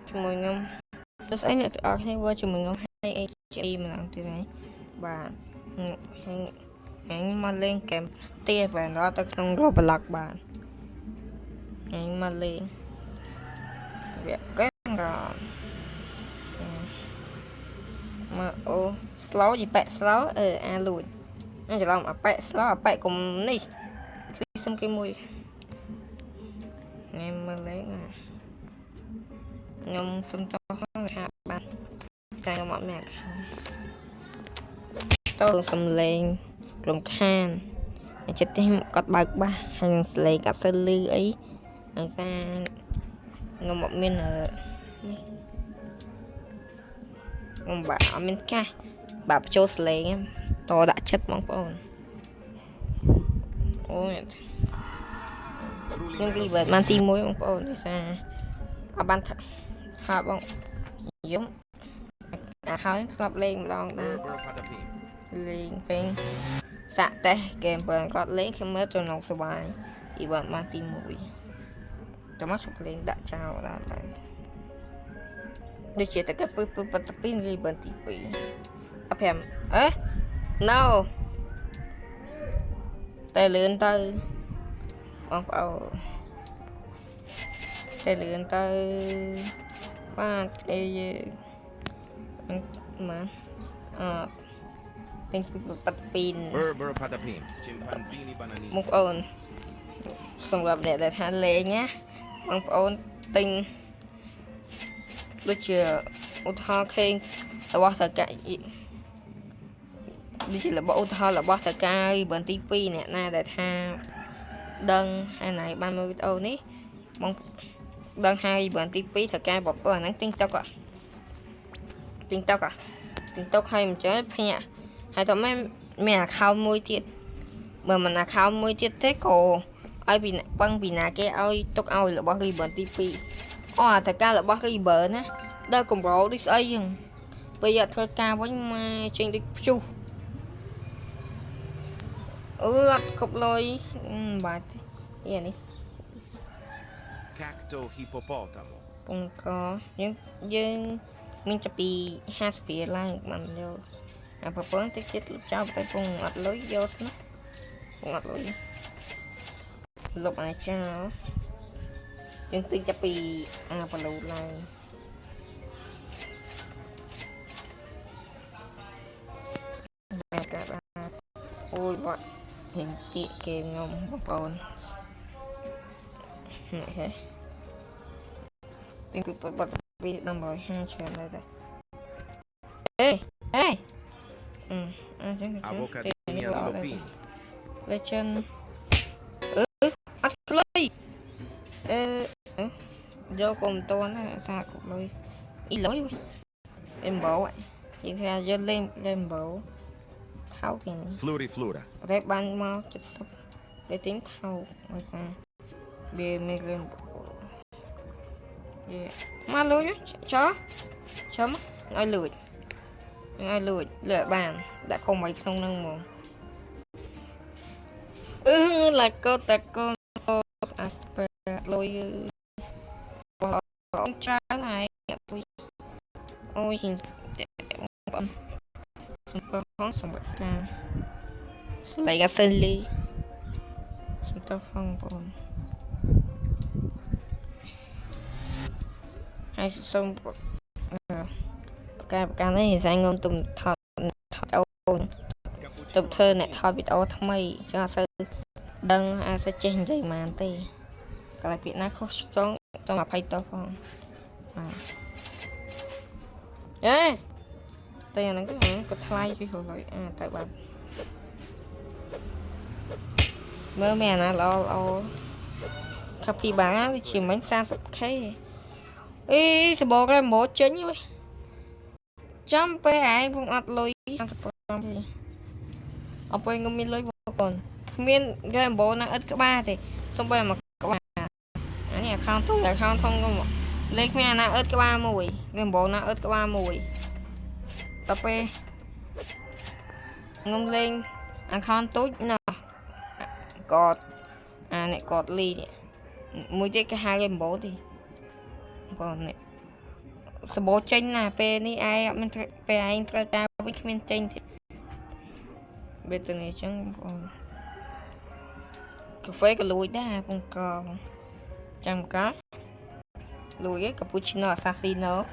ជាមួយខ្ញុំទៅស្អីអ្នកទាំងអស់គ្នាធ្វើជាមួយខ្ញុំហើយ HG ម្ដងទៀតហើយបាទហើយមកលេងហ្គេម Steam បាទដល់ទៅក្នុង Roblox បាទហើយមកលេងវាកែមកអូ slow យីប៉ែ slow អាលួចអញច្រឡំអាប៉ែ slow អាប៉ែកុំនេះគ្លីសុំគេមួយថ្ងៃមកលេងខ្ញុំសុំតោះថាបានតែខ្ញុំអត់មានតោះសំលេងរំខានចិត្តទេគាត់បើកបាសហើយនឹងសលេងអត់សូវលឺអីហើយសារខ្ញុំអត់មាននេះខ្ញុំបាទអត់មានកាសបាទបញ្ចូលសលេងតដាក់ចិត្តបងប្អូនអូយខ្ញុំគ្លីបើបានទី1បងប្អូនដោយសារអត់បានថាបងខ្ញុំអាហើយធ្លាប់លេងម្ដងដែរលេងពេញសាក់តេះហ្គេមបើគាត់លេងខ្ញុំមើលទៅនងសុបាយអ៊ីបានទី1តែមកជប់លេងដាក់ចោលដល់តែដូចជាតែពឹបទៅពីលេងបានទី2អ5no តែលឿនទៅបងប្អូនតែលឿនទៅបាទគេមកទិញពីប៉ាត់ពីនបងប្អូនសម្រាប់អ្នកដែលថាលេងណាបងប្អូនទិញដូចជាឧទាហរណ៍ខេងរបស់តកាដូចជារបស់ឧទាហរណ៍របស់តកាយបានទី2អ្នកណាដែលថាដឹងហើយណៃបានមើលវីដេអូនេះបងដឹងហើយបានទី2តកាយបបអាហ្នឹងទិញតុកហើយមិនចេះភ្ញាក់ហើយតើមានអាខោមួយទៀតបើមិនអាខោមួយទៀតទេក៏ឲ្យពីប៉ឹងពីណាគេឲ្យទុកឲ្យរបស់ Ribbon ទី2អូតែការរបស់ Ribbon ណាដល់កម្រោដូចស្អីហ្នឹងពេលយកធ្វើការវិញមកចេញដូចព្យុះអត់គ្រប់លុយបាទទេនេះ Cacto hippopotamo ពងកយើងមានតែពី50រៀលឡើងបានយកអាប្រពន្ធតិចចិត្តលុបចោលតែពងអត់លុយយកស្នោះពងអត់លុយលុបអាចចោលយើងទិញតែពីបលូឡើងបាទអូយបាត់ហេងទីเกมខ្ញុំបងប្អូនហេទិញពីបាត់ពី150ច្រើនដែរតែអញ្ចឹងLegend អត់ខ្លីយកកុំតន់ណាសាគ្រប់លុយអ៊ីលុយអេមបោយើងថាយកលេងបោថោកទីនេះ Flora តែបានមក70ពេលទីមថោកដោយសារវាមានលេងបោមកលុយចាំឲ្យលួចលើបានដាក់កុំឲ្យក្នុងនឹងមកឡាកូតាកូអាស្ពែលុយបងច្រើនហើយអូយបងសម្រាប់ការស្លេកអាសិលីសម្រាប់ផងបងហើយសូមប្រកាសនេះស្អែកងំទុំថតអូនទៅធ្វើអ្នកថតវីដេអូថ្មីចឹងអត់សូវដឹងអាចទៅចេះនិយាយប៉ុន្មានទេកន្លែងពាក្យណាខុសចង់20តោះផងតែអាហ្នឹងក៏ថ្លៃជួយហួយទៅបាទមើលមានអាណាល្អថាពីបាដូចជាមិញ 30k សបកតែម៉ូចេញវិញចាំពេលឯងខ្ញុំអត់លុយ35ទេអពុយខ្ញុំមានលុយបងប្អូនគ្មាន Rainbow ណាឥតក្បាលទេសុំបីមកក្បាលអានេះ account ធំខ្ញុំលេខគ្មានអាណាឥតក្បាលមួយ Rainbow ណាឥតក្បាលមួយដល់ពេលខ្ញុំលេង account ទូចណាកតអ្នកកតលីនេះមួយទៀតគេហៅ Rainbow ទេ còn này sờ bố chênh nè pe ní ai mình pe anh tra ta với mình chênh thì bây giờ này chẳng còn cà phê cái lùi đá còn còn chẳng có lùi cái cappuccino assassino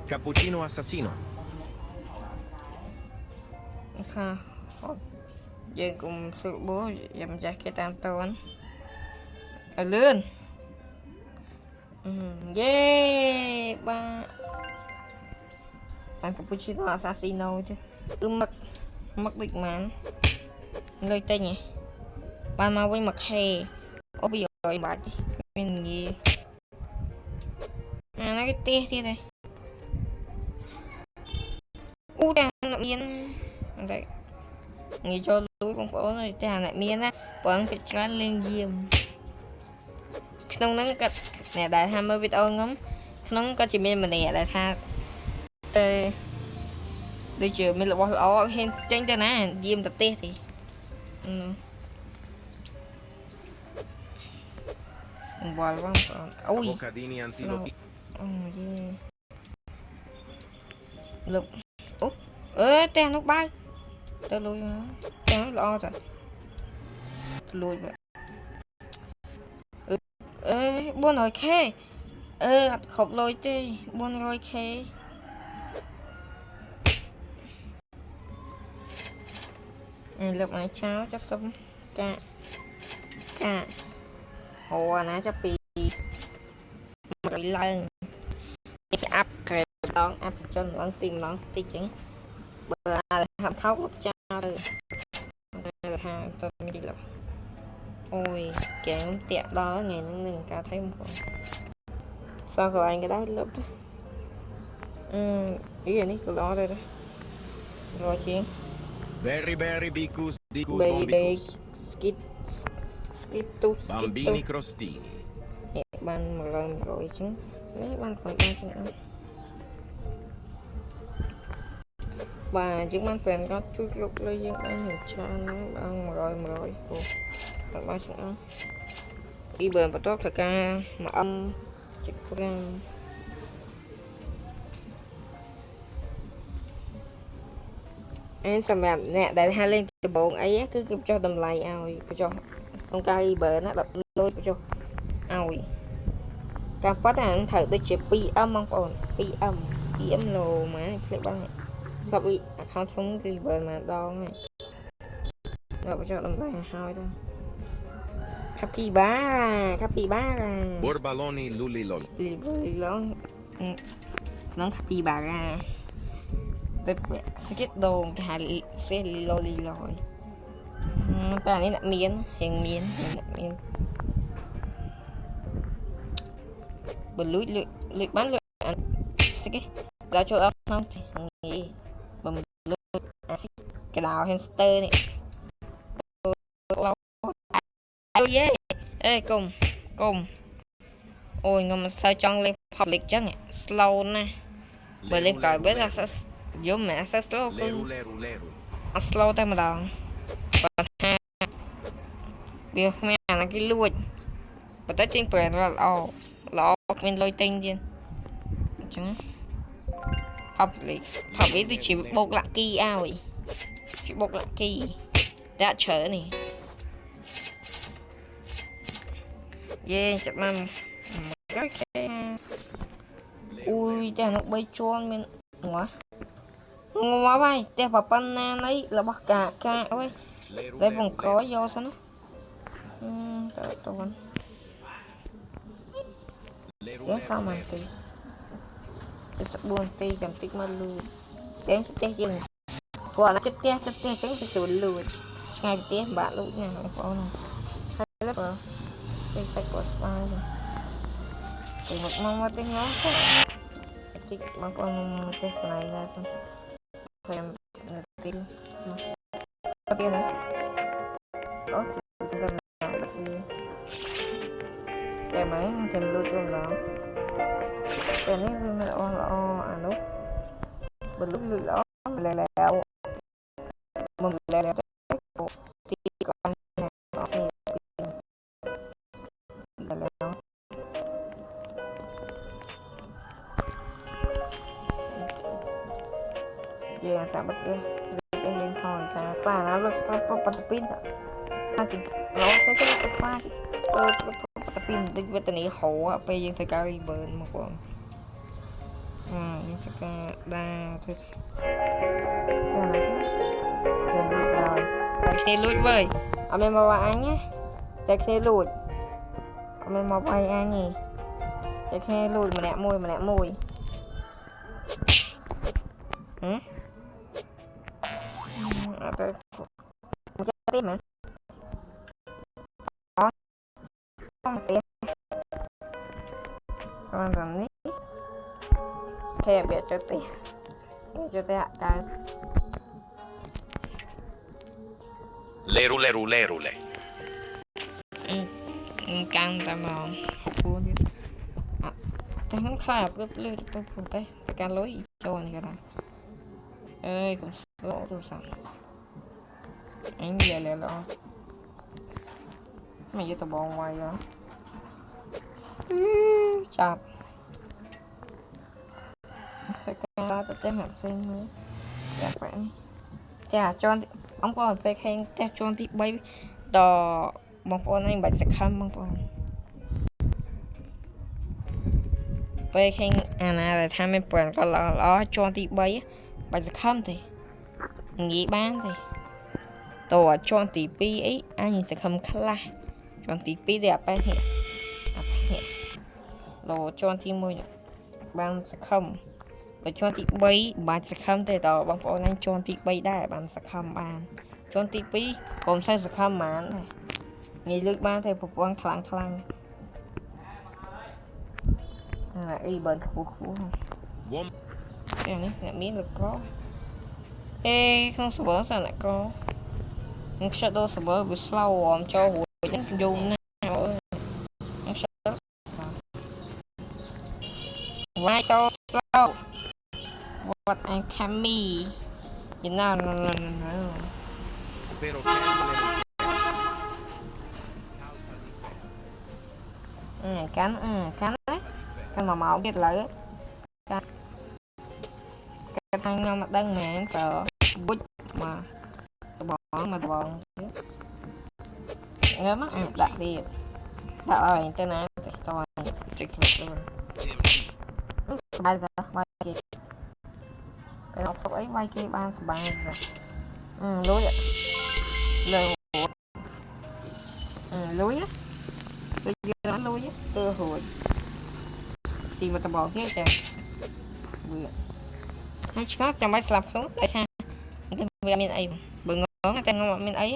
Cappuccino assassino. ha giờ cùng sự bố dầm ra cái tam tôn ở lươn yeah ba ăn cappuccino assassino chứ mất mất bịch màn lời tên nhỉ ba mau với mặt hè ôi bây giờ bà mình gì nó cái tê thế này đang nó miên đấy nghĩ cho túi bóng phố này trà lại miên á vẫn phải trán lên diêm không nắng cắt nè đại tham mới biết ơn ngắm nắng có chỉ miên mà nè đại tha tê đi chiều mình là bỏ hen tranh cho nó diêm tập tê thì bỏ văng ôi Bocadini antilopi. lục úp ê tên nó bay tao lùi mà tên nó lo rồi lùi vậy ê buôn rồi khê ê khóc lôi tê buôn rồi khê lục này cháo cho xong cả cả hồ nãy cho pì rồi lần sẽ áp kề đón áp cho lần tìm lần tí chứng bữa làm thấu một cha rồi hàng tôi đi lắm ôi kẻ cũng tiện đó ngày nó mình cả thấy một sao rồi anh cái đó lớp đó ý là ní của đó đây đó rồi chuyện Berry berry bicus dicus baby bombicus. skittus Bambini crostini. ban một lần rồi chứng mấy ban còn ba chứng ăn và chứng ban tiền có chút lúc lấy những anh nhìn cha nó ăn mà rồi cô còn ba chứng ăn đi bền và tốt thật ca mà âm chích program anh xem mẹ nè đại hai lên từ bộ ấy cứ kịp cho đầm lầy ao cho ông cây bờ nó đập lôi cho ao cam phát hàng thử tôi chỉ pi âm mong còn pi âm lồ mà phải bao này không bị không thống cái bờ mà đo này rồi cho đầm lầy hai thôi capybara Borbaloni lulilol. nó capybara tôi skip đồ cái xe loli rồi ta này là miến hình miến bật lưỡi bắn lưỡi skip đó chỗ đó không thì bấm lưỡi cái đào hamster này ôi yeah ê cùng ôi ngầm sao chọn lên public chứ nhỉ slow nè bởi lên cởi biết là sẽ giống mẹ sẽ slow cứ slow tay mà đòn còn ha việc mẹ là cái lùi và tới trên quyền là lọ mình lôi tinh đi chẳng public thì chỉ bột lại kỳ ao ấy chỉ bột lại kỳ đã trở này yeah chậm năm cái ui đây nó bay tròn mình ngó bay đây vào panna đấy là bắt cả ơi đây vòng có vô sao nó toàn cái sao mà tí cái sắp buồn tí chậm tí mà lùi đến chút tê chừng quả nó chút tê tránh cái sườn lùi ngay tê bạn lùi nha không có nào hay lắm rồi cái sạch của spa rồi thì một mong mà tiếng nó thì mà con test này ra xong thì em tin có tiền này đó chúng ta làm được gì cái máy thì lưu chuông đó cái này mình lo à lúc mình lúc lưu đó lẹ mình lẹ thì còn យើងសាប់ទៅយើងខំសាខ្លាណាលុយប៉តពីនថាជិះរត់ទៅទៅខ្លាប៉តពីនដូចវេទនីហោពេលយើងទៅកៅរីបឺនមកបងយើងទៅកាដាទៅទៅណាគេលួចហើយតែគ្នាលួចវើយអត់មានមកវាអញណាតែគ្នាលួចអត់មានមកវាយអញទេតែគ្នាលួចម្នាក់មួយហឹអត់ទៅមកទេមែនអត់ទេស្មានតាមនេះគេបែរទៅទេតែ Lerule. កាន់តែមក6ទៀតអត់តែខ្ញុំខ្លាចលើទៅព្រោះតែការលុយចូលនេះគេថាអើយកុំស្លូទូរស័ព្ទអញនិយាយលេឡមកយកតបងវាយចាប់តែការទៅតែមកផ្សេងមើលយ៉ាប់នេះចាជន់បងប្អូនពេលខេងផ្ទះជន់ទី3ដល់បងប្អូននេះមិនបាច់សង្ខឹមបងប្អូនពេលខេងអាណាដែលថាមានប៉ុនក៏ល្អជន់ទី3បាច់សង្ខឹមទេងាយបានទេតើជន់ទី2អីអញសង្ខឹមខ្លះជន់ទី2ទេអាប៉ែនេះលោជន់ទី1បានសង្ខឹមបើជន់ទី3បាច់សង្ខឹមទេតើបងប្អូនហ្នឹងជន់ទី3ដែរបានសង្ខឹមបានជន់ទី2កុំសូវសង្ខឹមបានដែរងាយលួចបានតែប្រព័ន្ធខ្លាំងអីបើខ្ពស់នេះអ្នកមានលកអេក្នុងសបើសិនអ្នកកខ្ញុំខ្ជិលដល់សបើវាស្លោអមចូលរួចយូរណាស់អើយខ្ញុំខ្ជិលវាយតស្លោ What I can me you know no Pero Campbell កាន់កាន់មកមកទៀតឥឡូវកាន់គេថាខ្ញុំមកដឹងមែនតើបុចមកដបងទៀតងើមកដាក់ទៀតដាក់ឲ្យទៅណាទៅតើចេះខ្លួនស្បាយទៅបាយគេពេលអត់សុខអីបាយគេបានសបាយលុយលើលុយយើងលុយទៅរួចស៊ីមកតបទៀតចាវាហើយឆ្កោតចាំបាច់ស្លាប់ខ្លួនតែថាវាមានអីបើងងតែងងអត់មានអី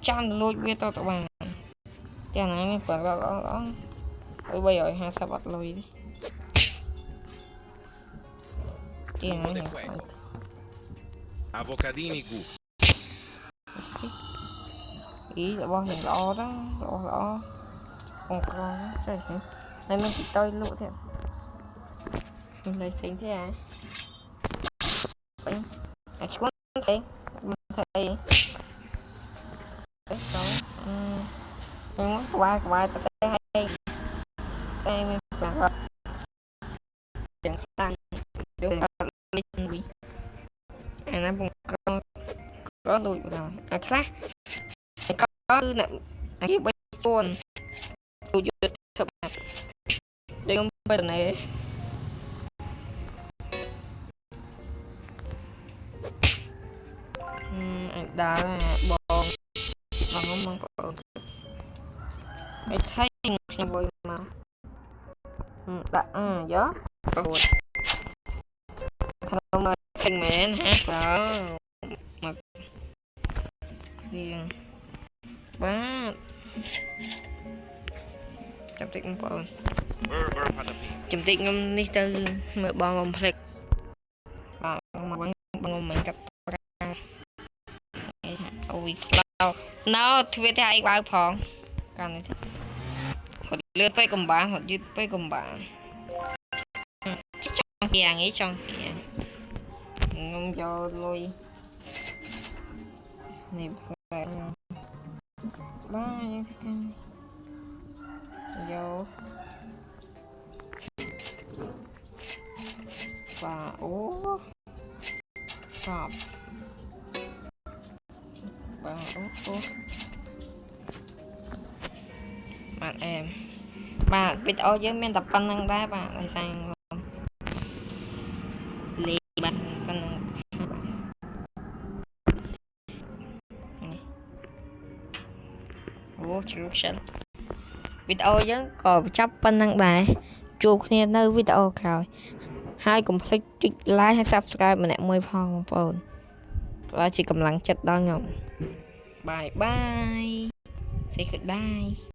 ចាំលួចវាទៅបានទាំងណាមានប៉ុនល្អអើយ350អត់លុយទេទាំងណា Avocadini gu របស់យ៉ាងល្អទៅល្អបងក្រចេះទេហើយមានទីតយលក់ទៀតមានលេខផ្សេងទៀតអាឈ្មោះទេមិនthấyក្បាលទៅឲ្យតែមានបាក់ទាំងខ្លាំងយកលេខមួយអាណាបងក៏លួចដល់អាខ្លះក៏គឺអ្នកគេ3ពួនទូយកធ្វើបាក់យើងបែរណែអញដើរបងបងប្អូនឲ្យថៃខ្ញុំវយមកដាក់យកអូខ្ញុំមកពេញមែនហ៎បើមកវាបាទចាំតិចបងប្អូនចាំតិចខ្ញុំនេះទៅមើលបងកំភ្លេចបាទមកបងមិនកាត់អូយស្លោណូធ្វើតែឯងបើផងកាន់នេះហត់លឿនពេកកំបាំងហត់យឺតពេកកំបាំងចង់គៀងឯងចង់គៀងខ្ញុំយកលុយនេះបាទយើងទៅកាន់យកបាទអូ សពបាទអូបាទអែមបាទវីដេអូយើងមានតែប៉ុណ្្នឹងដែរបាទដោយសារលេងបាទប៉ុណ្្នឹងអូជ្រុលខ្ជិលវីដេអូយើងក៏បញ្ចប់ប៉ុណ្្នឹងដែរជួបគ្នានៅវីដេអូក្រោយហើយកុំភ្លេចចុច like ហើយ subscribe ម្នាក់មួយផងបងប្អូនផ្ដល់ជាកម្លាំងចិត្តដល់ខ្ញុំបាយបាយ Say goodbye